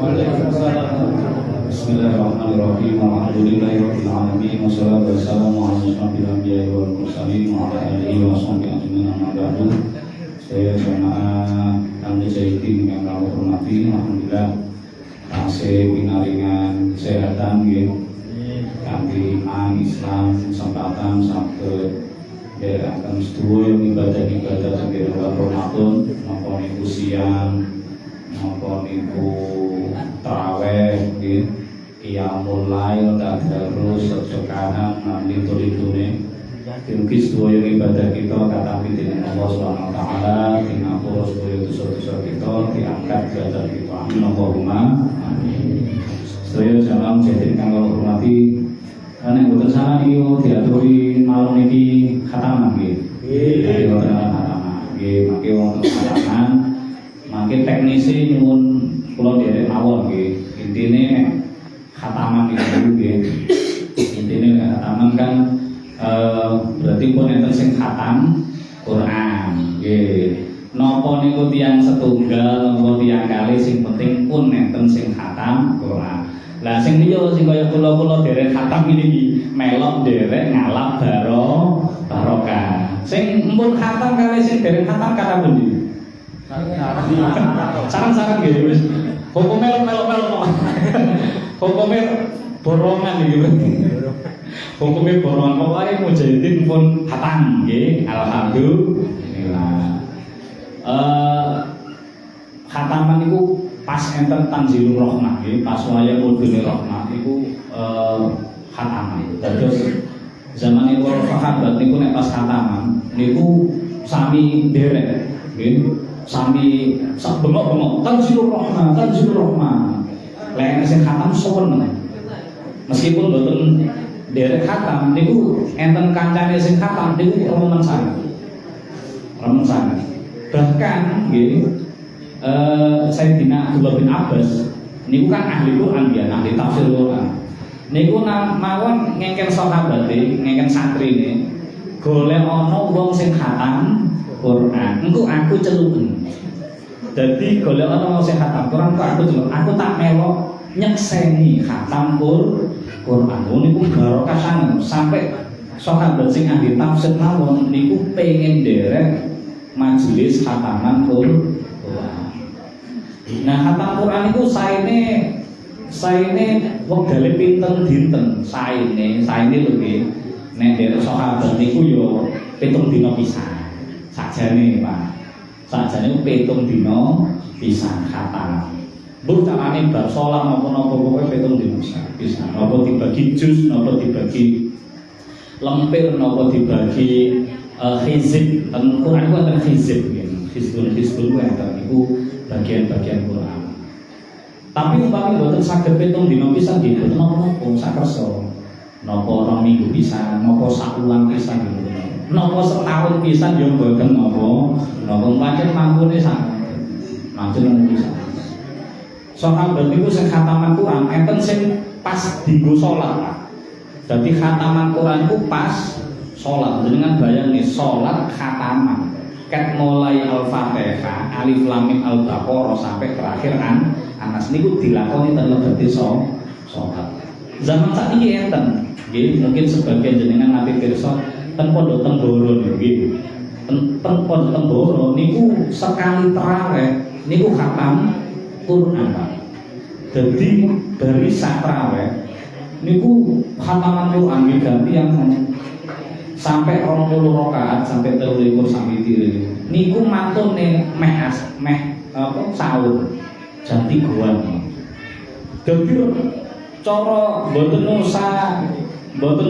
Bismillahirrahmanirrahim. Alhamdulillahirabbil alamin wassalatu wassalamu ala asyrofil anbiya'i wal mursalin wa ala alihi wa sahbihi ajmain amma ba'du. Saya jamaah al-mujahidin yang kami hormati, alhamdulillah tasih pinaringan kesehatan nggih. Kanthi iman Islam kesempatan saged nderekaken sedaya ibadah-ibadah saking Ramadan napa niku siang napa niku tarawih nggih qiyamul lail tadarus sedekahan nanti tulitune mugi sedaya ibadah kita katampi dening Allah Subhanahu wa taala dinapura sedaya dosa-dosa kita diangkat derajat kita amin Allahumma amin. Sedaya jamaah jadi kang kula hormati nek boten salah niku diaturi malam niki khataman nggih. Nggih wonten khataman. Nggih mangke wonten khataman. Mangke teknisi nyuwun kula derek mawon nggih. Intine khataman iki nggih. Intine khataman kan berarti pun enten sing khatam Quran nggih. Napa niku tiyang setunggal napa tiyang kalih sing penting pun enten sing khatam Quran. Lah sing liya sing kaya kula derek khatam iki melok derek ngalap barokah. Sing empun khatam kalih sing derek khatam kata pundi? Saran-saran nggih wis. Hukume melok-melok. Hukume borongan iki berarti. Hukume borongan pokoke mujahidin pun khatam nggih. Alhamdulillah. Khataman niku pas enten Tanzilur Rahmah nggih, pas waya Mudhunir Rahmah niku khataman. Dados zaman para sahabat niku nek pas khataman niku sami derek nggih, sami sak bengok-bengok Tanzilur Rahmah, Tanzilur Rahmah. Lek sing khatam sowen meskipun mboten derek khatam niku enten kancane sing khatam niku remen sanget. Remen sanget. Bahkan nggih Sayyidina Abdullah bin Abbas niku kan ahli Quran ya, ahli tafsir Quran. Niku mawon ngengken sahabat ngengken santrine golek ana wong sing khatam Quran. Engko aku celuken. Dadi golek ana wong sing khatam Quran kok aku celuk. Aku tak melok nyekseni khatam Quran. Niku barokah sanget sampai sahabat sing ahli tafsir mawon niku pengen derek majelis khataman Quran. Nah, khatam Quran itu saene wong dalem pinten dinten saene lho nggih. Nek derek sahabat niku yo 7 dina pisan. Sakjane, Pak. Sakjane 7 dina pisan khatam. Mbok carane bab salat napa-napa pokoke 7 dina pisan. Napa dibagi juz, napa dibagi lempir, napa dibagi hizib. Quran ku ana hizib nggih. Hizbul ku enten niku bagian-bagian Quran. Tapi umpami boten saged 7 dina pisan nggih boten napa-napa sakersa. Napa 2 minggu pisan, napa sak wulan pisan nggih. Napa setahun pisan ya boten napa. Napa pancen mangkune sak. Mancen pisan. Sahabat niku sing khataman Quran enten sing pas dienggo salat. Dadi khataman Quran ku pas salat. Jenengan bayangke salat khataman. Ket mulai Al-Fatihah, Alif Lam Mim Al-Baqarah sampai terakhir Anas niku dilakoni ten lebete salat. Zaman sakniki enten, nggih mungkin sebagian jenengan nate pirsa ten pondok Temboro nggih. Ten pondok Temboro niku sekali tarawih niku khatam Quran, Pak. Dadi bari sak tarawih niku khataman Quran nggih ganti yang sampai 20 rakaat sampai 23 sampai 3 niku mantune meh sahur jam 3-an. Dadi cara mboten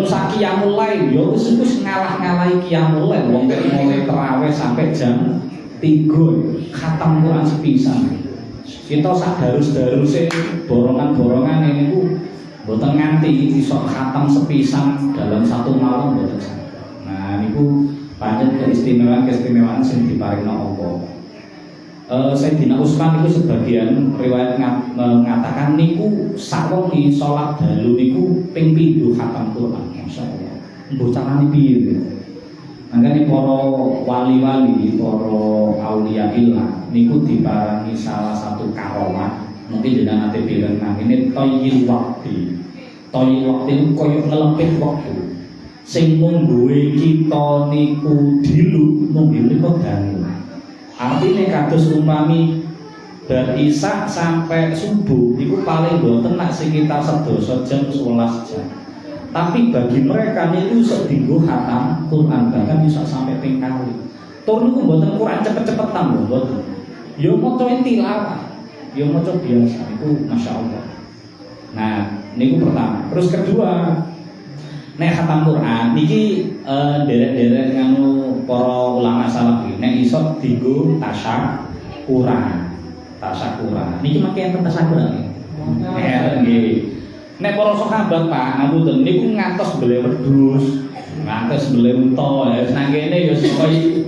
usah qiyamul lail ya wis ngalah-ngalahi qiyamul lail wong kek mulai tarawih sampai jam 3 khatam Quran sepisan. Kita sak darus-daruse borongan-borongan niku mboten nganti iso khatam sepisan dalam satu malam mboten. Nah niku pancen keistimewaan sing diparingna Allah. Sayyidina Utsman niku sebagian riwayat mengatakan niku sak wengi salat dalu niku ping 7 khatam Quran. Masyaallah. Mbok carane piye? Mangkane para wali-wali, para auliya illah niku diparingi salah satu karomah Mungkin jenengan ate bilang ini toyil waktu. Toyil waktu itu koyo ngelepit waktu. Sing mung duwe kita niku dilu mung niku dangu. Artine kados umpami bar Isya sampai subuh itu paling boten nak sekitar 11 jam 11 jam. Tapi bagi mereka niku sedinggo khatam Quran bahkan bisa sampai ping kali. Tur niku mboten Quran cepet-cepetan lho mboten. Ya maca tilawah, ya maca biasa itu masyaallah. Nah, niku pertama. Terus kedua, nek khatam Quran niki derek-derek nganu para ulama salaf iki nek iso dienggo tasyakuran. Tasyakuran. Niki mangke enten tasyakuran. Nggih. Nek para sahabat Pak ngapunten niku ngantos beli wedhus, ngantos beli unta, wis nang kene ya koyo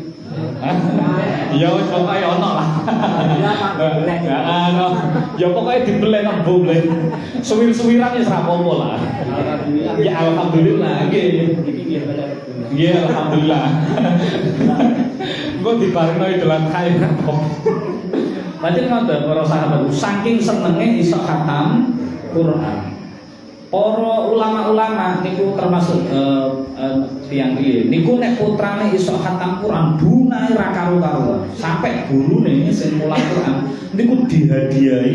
ya wis pokoke ono lah. Ya pokoke dibeleh nembo bleh. Suwir-suwiran ya ora apa-apa lah. Ya alhamdulillah nggih. Nggih alhamdulillah. Engko dibarengno dalam khair apa. Pancen ngoten para sahabat saking senenge iso khatam Quran. Para ulama-ulama niku termasuk tiyang piye niku nek putrane iso khatam Quran bunahe ra karo-karo sampai gurune sing mulang Quran niku dihadiahi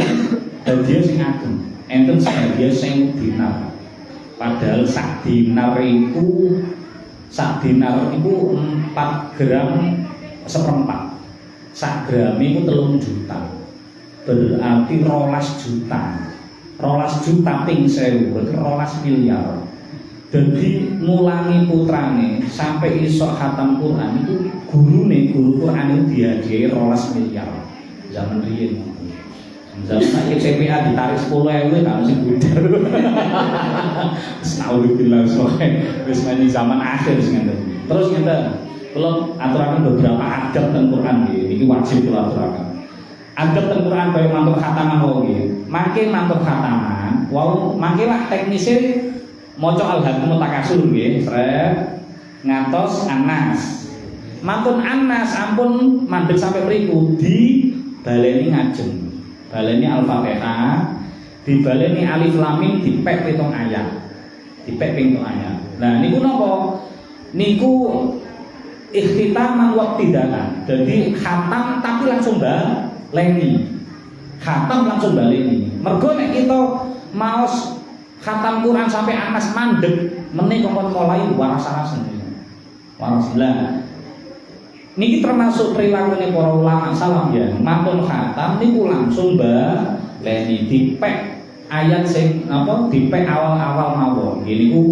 hadiah sing ageng enten hadiah sing dinar padahal sak dinar iku 4 gram seperempat sak gram iku 3 juta berarti 12 juta 12 juta ping 1000 berarti 12 miliar. Jadi mulangi putrane sampai iso khatam Quran itu guru Quran itu dihadiahi 12 miliar zaman riyen. Zaman saiki CPA ditarik 10.000 kan sing budar. Astagfirullah wis meni zaman akhir sing ngene. Terus ngene, kula aturaken beberapa adab teng Quran iki wajib kula aturaken. Adab teng Quran kaya mantuk khataman wae nggih. Mangke mantuk khataman, wau mangke lah teknise maca Al-Haqqul Mutakasur nggih, sret ngantos Anas. Mantun Anas ampun mandeg sampai mriku dibaleni ngajeng. Baleni Al-Fatihah, dibaleni Alif Lam Mim dipek 7 ayat. Dipek ping 7 ayat. Nah niku napa? Niku ikhtitaman waqtidalan. Jadi khatam tapi langsung baleni. Khatam langsung baleni. Mergo nek kita maos khatam Quran sampai Anas mandeg meneh kok mulai waras-warasen. Waras lah. Niki termasuk perilakunya para ulama salaf ya. Mantun khatam niku langsung baleni dipek ayat sing apa dipek awal-awal mawon. Nggih niku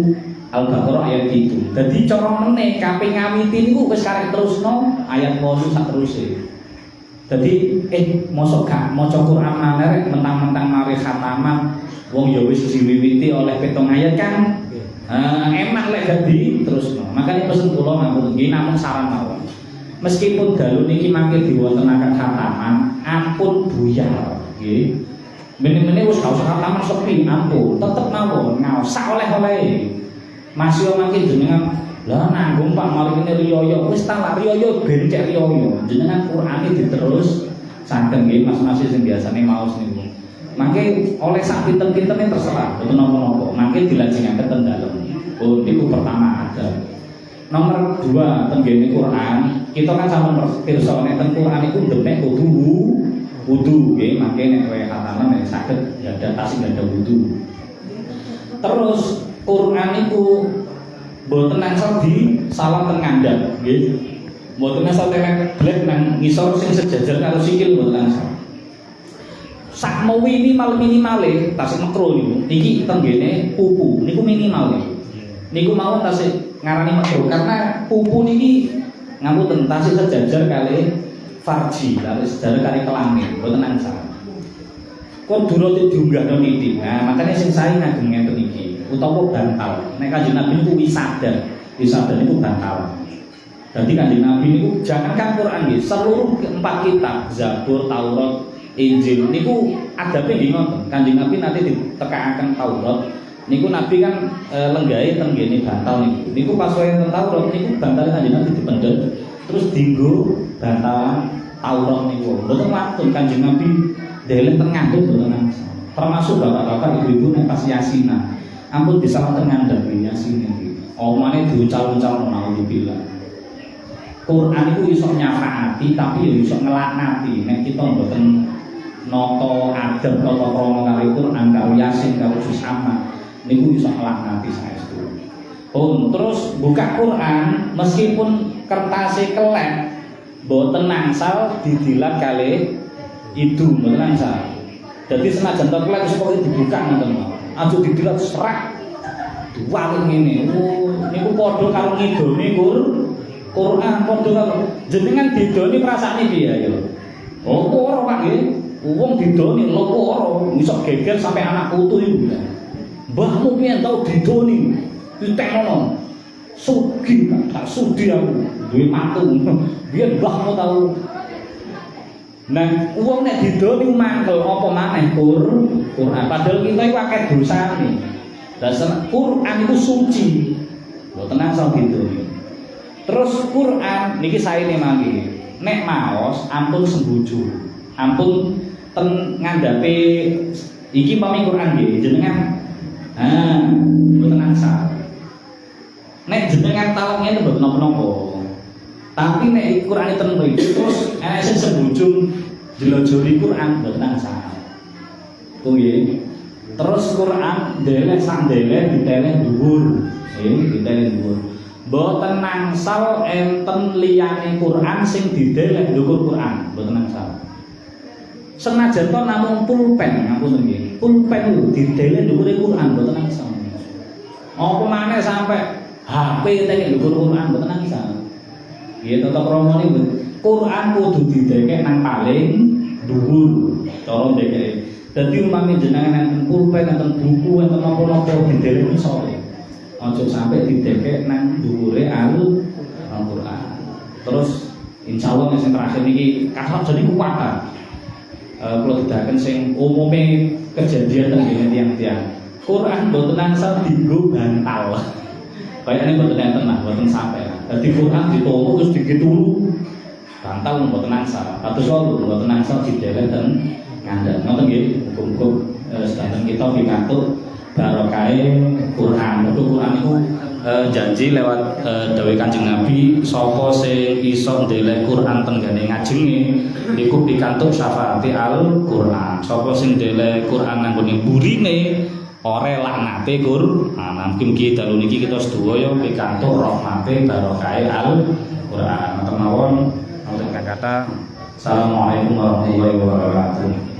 Al-Baqarah ayat itu. Dadi cara meneh kaping ngawiti niku wis karek terusno ayat 8 sak teruse. Dadi mosok gak maca Quran maneh mentang-mentang mari khataman wong ya wis diwiwiti oleh 7 ayat kan. Enak lek dadi terusno. Makane pesen kula ngapunten nggih namung saran mawon. Meskipun dalu niki mangke diwontenaken khataman, ampun buyar, nggih. Mene-mene wis gak usah khataman sepi, ampun, tetep mawon ngaos sak oleh-oleh. Masih mangke jenengan lah nanggung Pak mari kene riyoyo, wis ta lah riyoyo ben cek riyoyo. Jenengan Qur'ane diterus saged nggih mas-mas sing biasane maos niku. Mangke oleh sak pinten-pintene terserah, boten napa-napa. Mangke dilajengaken ten dalem. Oh niku pertama ada. Nomor 2 tenggene Quran, kita kan sama pirsa nek ten Quran iku ndepek wudu nggih, mangke nek kowe khataman nek saged ada tasih ada wudu. Terus Quran iku mboten nangsal di salam teng ngandhap nggih. Mboten nangsal blek nang ngisor sing sejajar karo sikil mboten nangsal. Sak minimal tasih makro niku. Niki tenggene pupu niku minimal nggih. Niku mawon tasih ngarani makruh karena pupu niki ngapunten tasih sejajar kali farji, kali sejajar kali kelamin, mboten angsal. Kok durate diunggahno niki. Nah, makanya sing sae ngagem ngenten iki utawa bantal. Nek Kanjeng Nabi niku wisada niku bantal. Dadi Kanjeng Nabi niku jangankan Quran nggih, seluruh 4 kitab, Zabur, Taurat, Injil niku adabe nggih ngoten. Kanjeng Nabi nanti ditekakaken Taurat niku Nabi kan lenggahe teng ngene bantal niku. Niku pas wae teng Taurat niku bantal Kanjeng Nabi dipendhet terus dienggo bantalan Taurat niku. Mboten wantun Kanjeng Nabi deleng teng ngandhut mboten angsal. Termasuk bapak-bapak ibu-ibu nek pas yasinan. Ampun bisa teng ngandhut yasin iki. Omane diucal-ucal naudzubillah. Quran itu iso nyafaati tapi ya iso ngelaknati. Nek kita mboten nata adab tata krama karo Quran karo yasin karo juz amma niku iso ngelaknati saestu. Terus buka Quran meskipun kertasnya kelek mboten nangsal didilat kalih itu mboten nangsal. Jadi senajan kelek wis pokoke dibuka ngoten. Aja didilat serak. Duwal ngene. Niku padha karo ngidone Quran padha karo jenengan didoni perasaane piye ya? Ora Pak nggih. Wong didoni lara iso geger sampai anak putu iku. Mbahmu piye tau didoni? Ditekno. Sugih tak sudi aku duwe matu. Biyen mbahmu tau. Nah, wong nek didoni mangkel apa maneh Quran. Padahal kita iku akeh dosane. Dasar Quran itu suci. Mboten asal didoni. Terus Quran niki saene mangke. Nek maos ampun sembuju. Ampun ten ngandhape iki pami Quran nggih jenengan. Mboten asal. Nek jenengan talak ngene mboten napa-napa. Tapi nek Quran ten mriki terus enek sing sembujung jelojoli Quran mboten asal. Nggih. Terus Quran ndeleh sak ndeleh diteleh dhuwur. Diteleh dhuwur. Mboten nangsal enten liyane Quran sing dideleh dhuwur Quran, mboten nangsal. Senajan to namung pulpen ngapunten nggih. Pulpen lho dideleh dhuwure Quran mboten nangsal. Apa maneh sampe HP teke dhuwur Quran mboten nangsal. Nggih tata krama niku Quran kudu didekek nang paling dhuwur cara ndekeke. Dadi umpami jenengan enten pulpen enten buku enten napa-napa dideleh iso. Ojo sampai didekek nang dhuwure Al-Qur'an. Terus insyaallah sing terakhir niki kasar jadi kuwatan. Kula dedaken sing umume kejadian teng ngene tiyang-tiyang. Quran mboten nangsal dienggo bantal. Kayane mboten enten nah, mboten sampai. Dadi Quran ditumpuk terus digitulu. Bantal mboten nangsal. Kados wae mboten nangsal dideleh ten ngandhap. Ngoten nggih, hukum-hukum sedanten kita pikantuk barokahe Quran. Mergo Quran iku janji lewat dawuh Kanjeng Nabi sapa sing iso ndeleh Quran tenggane ngajenge niku pikantuk syafaate Al-Qur'an. Sapa sing ndeleh Quran nanggone burine ora laknate Qur'an. Mungkin dalu niki kita sedaya pikantuk rahmate barokahe Al-Qur'an. Matur mawon wonten kata Assalamualaikum warahmatullahi wabarakatuh.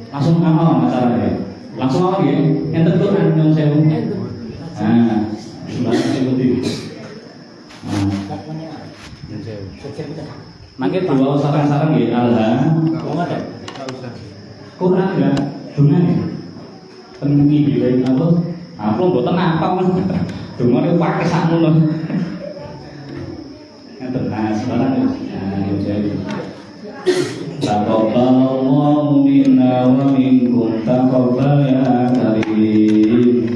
Langsung amal acaranya. Langsung apa ya? Enten Quran yang saya sembarang seperti. Mangke dua sarang-sarang nggih Allah. Quran ya, dungan ya. Pengi bilih apa? Aku mboten apa Mas. Dungane pakai sakmono. Enten sembarang ya. Taqabbalallahu minna wa minkum taqabbal ya karim.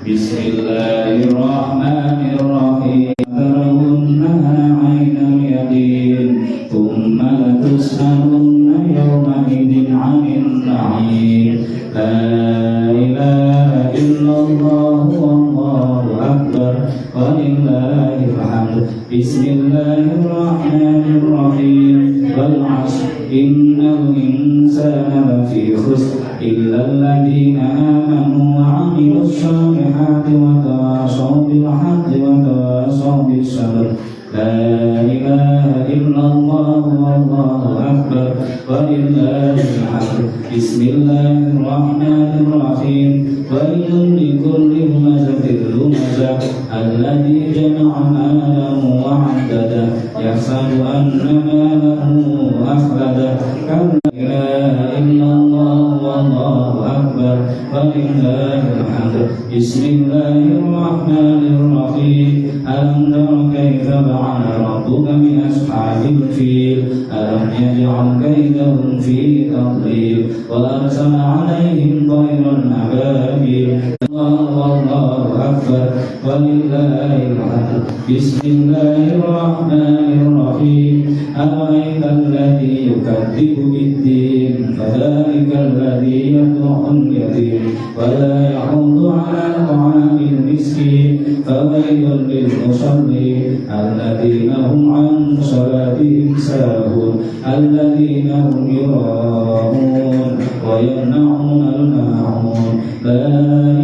Bismillahirrahmanirrahim. Tarawunna 'ainal yaqin thumma latus'alunna yawma idzin 'anil na'im. La ilaha illallah wallahu akbar walillahil hamd. Bismillahirrahmanirrahim. Wal 'ashr innal insana lafi khusr illa alladhina amanu wa 'amilus solihati wa tawassaw bil haqqi wa tawassaw bis sabr. La ilaha illallah wallahu akbar walillahil hamd. Bismillahirrahmanirrahim. Wailun likulli humazatin lumazah alladhi jama'a malan wa 'addada yahsabu anna malahu akhlada. La ilaha illallah wallahu akbar walillahil hamd. Bismillahirrahmanirrahim. Alam tara kaifa fa'ala rabbuka bi ashabil fil alam yaj'al kaydahum fi tadlil wa arsala 'alaihim tayran ababil. Allahu akbar. أكبر ولله الحمد. بسم الله الرحمن الرحيم. أرأيت الذي يكذب بالدين فذلك الذي يدعو اليتيم ولا يحض على طعام المسكين فويل للمصلين الذين هم عن صلاتهم ساهون الذين هم يراءون ويمنعون الماعون. لا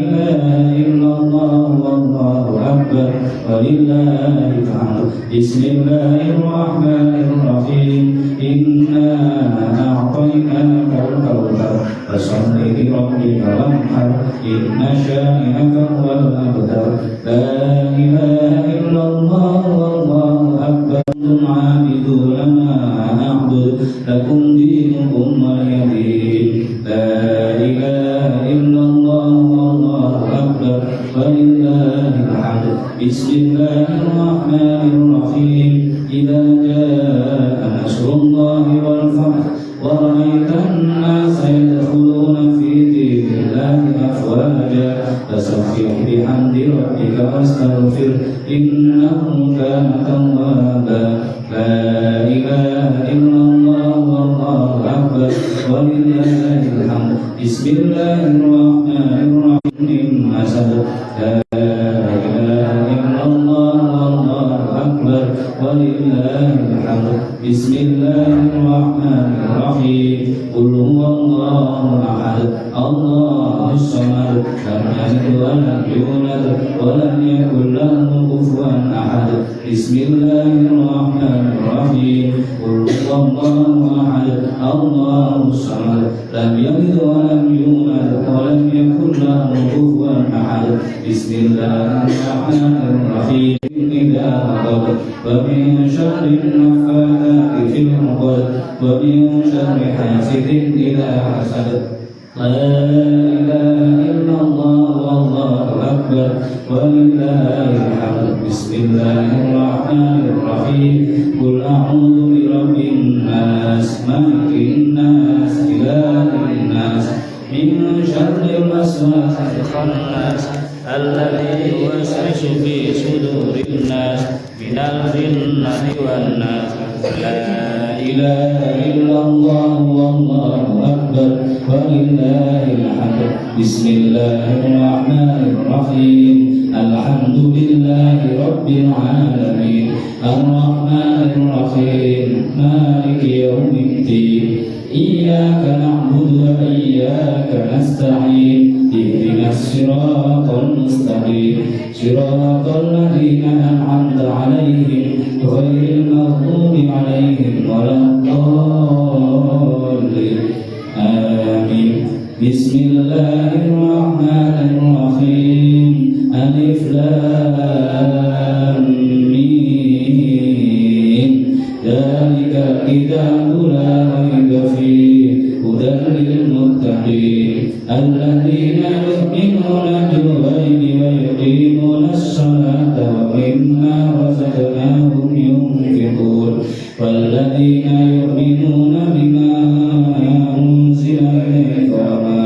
إله إلا الله والله أكبر ولله الحمد. بسم الله الرحمن الرحيم. إنا أعطيناك الكوثر فصل لربك وانحر إن شانئك هو الأبتر. لا إله إلا الله والله أكبر. أنتم عابدون ما أعبد لكم دينكم ولي دين. لا إله إلا الله والله أكبر ولله الحمد. بسم الله الرحمن الرحيم. إذا جاء نصر الله والفتح ورأيت الناس يدخلون في دين الله أفواجا فسبح بحمد ربك واستغفر إنه كان توابا. لا إله إلا الله والله أكبر ولله الحمد. بسم الله الرحمن الرحيم. حسن. لا إله إلا الله والله أكبر ولله الحمد. بسم الله الرحمن الرحيم. قل هو الله أحد الله الصمد لم يلد ولم يولد ولم يكن له كفوا أحد. بسم الله الرحمن الرحيم. قل هو الله أحد الله الصمد لم يلد ولم يولد ولم يكن له كفوا أحد. بسم الله الرحمن الرحيم. إذا وقب ومن شر النفاثات في العقد ومن شر حاسد إذا حسد. لا إله إلا الله والله أكبر ولله الحمد. بسم الله الرحمن الرحيم. قل أعوذ برب الناس ملك الناس إله الناس من شر الوسواس الخناس الذي يوسوس في صدور الناس من الجنة والناس. لا إله إلا الله والله أكبر ولله الحمد. بسم الله الرحمن الرحيم. الحمد لله رب العالمين الرحمن الرحيم مالك يوم الدين. إياك نعبد وإياك نستعين. اهدنا الصراط المستقيم صراط الذين أنعمت عليهم غير المغضوب عليهم ولا الضالين. آمين. بسم الله الرحمن الرحيم. ألف لام ميم. ذلك الكتاب لا ريب فيه هدى للمتقين الذين يؤمنون بالغيب ويقيمون الصلاة ومما رزقناهم ينفقون. والذين يؤمنون بما أنزل إليك وما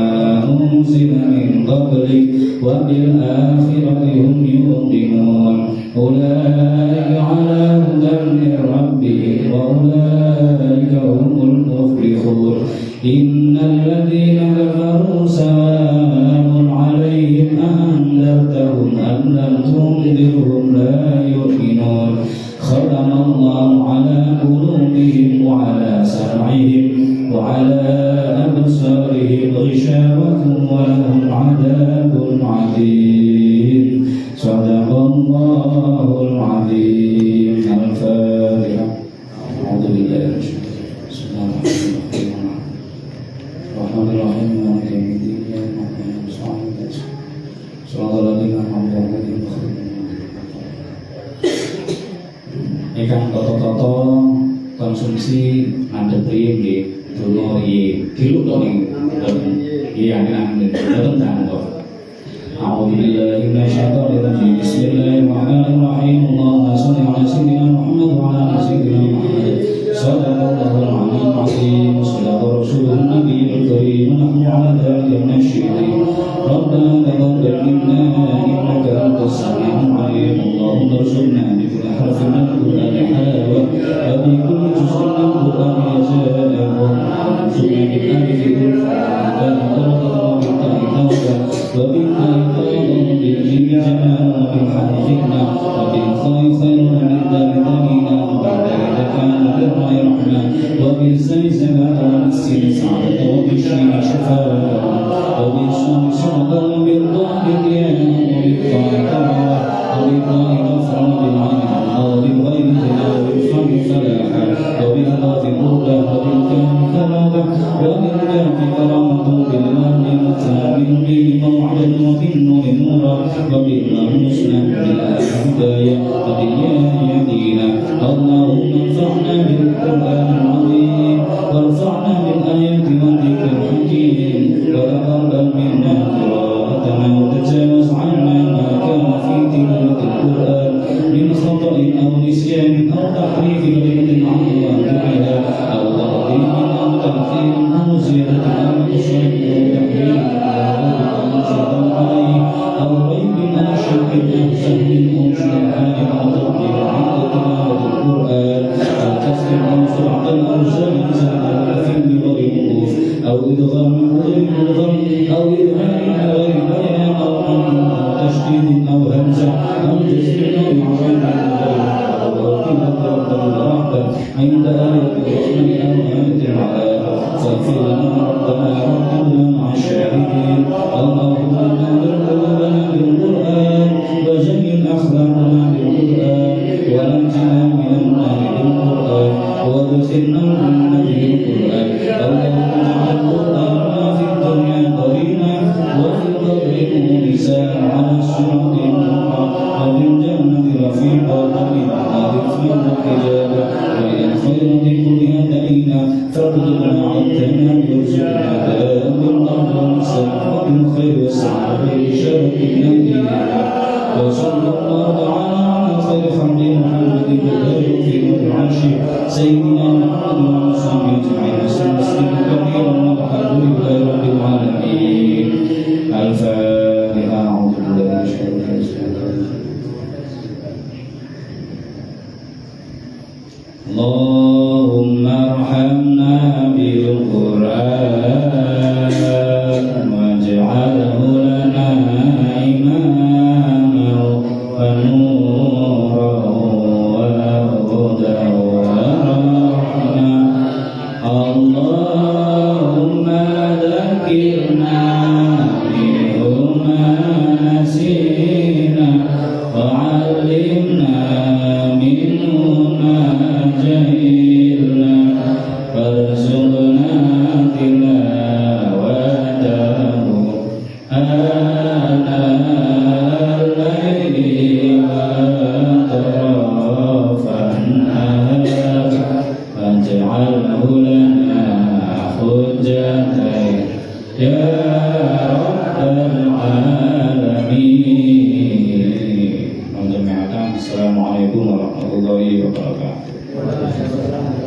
أنزل من قبلك وبالآخرة هم يوقنون. أولئك على هدى من ربهم وأولئك هم المفلحون. إن الذين كفروا سواء عليهم أأنذرتهم أم لم تنذرهم لا يؤمنون. ختم الله على قلوبهم وعلى سمعهم وعلى أبصارهم غشاوة ولهم عذاب عظيم. صدق الله العظيم. الفاتحة. أعوذ بالله من الشيطان الرجيم. بسم الله الرحمن الرحيم. مالك يوم الدين. إياك نعبد وإياك نستعين. صراط الذين أنعمت عليهم غير ingkang toto-toto konsumsi mandhetri nggih dono iki diluk to ning iya amin boten tanggo. A'udzu billahi minasyaitonir rajim. Bismillahirrahmanirrahim. Allahumma shalli ala sayyidina Muhammad wa ala ali sayyidina Muhammad. Shallallahul alaihi wasallam. Sallallahu rasulun nabiyil karim. Nahnu ala dzalika minasyaitonir. Rabbana taqabbal minna innaka antas أو إدغام غير مدغم أو إبهام غير بيان أو تشديد أو همزة أو جزم أو إعراب أو عند آية الرحمن أو آية العذاب فاغفر لنا ربنا وارحمنا مع الشاهدين اللهم إنا قلوبنا بالقرآن وزين أخلاقنا بالقرآن ونجنا من النار بالقرآن وادخلنا الجنة بالقرآن اللهم اجعل القرآن في الدنيا قرينا وفي القبر مونسا على الصراط نورا وفي الجنة رفيقا وإلى ذكر الحجاب وإلى الخير كلها دعينا فاقدرنا عدنا وارزقنا دائما بالأرض والنساء وبالخير والسعادة بشرفنا إيانا وصلى الله تعالى على خير خلق محمد وآله في العرش سيدنا محمد وعلى صحبه أجمعين وسلم كثيرا والحمد لله رب العالمين. الفاتحة. أعوذ بالله من الشيطان الرجيم. اللهم ارحمنا بالقرآن واجعله لنا إماما ونورا وهدى ورحمة. اللهم ذكرنا منه ما نسينا وعلمنا منه ما جهلنا وارزقنا تلاوته آناء الليل وأطراف النهار واجعله لنا حجتين يا رب العالمين. Assalamualaikum warahmatullahi wabarakatuh.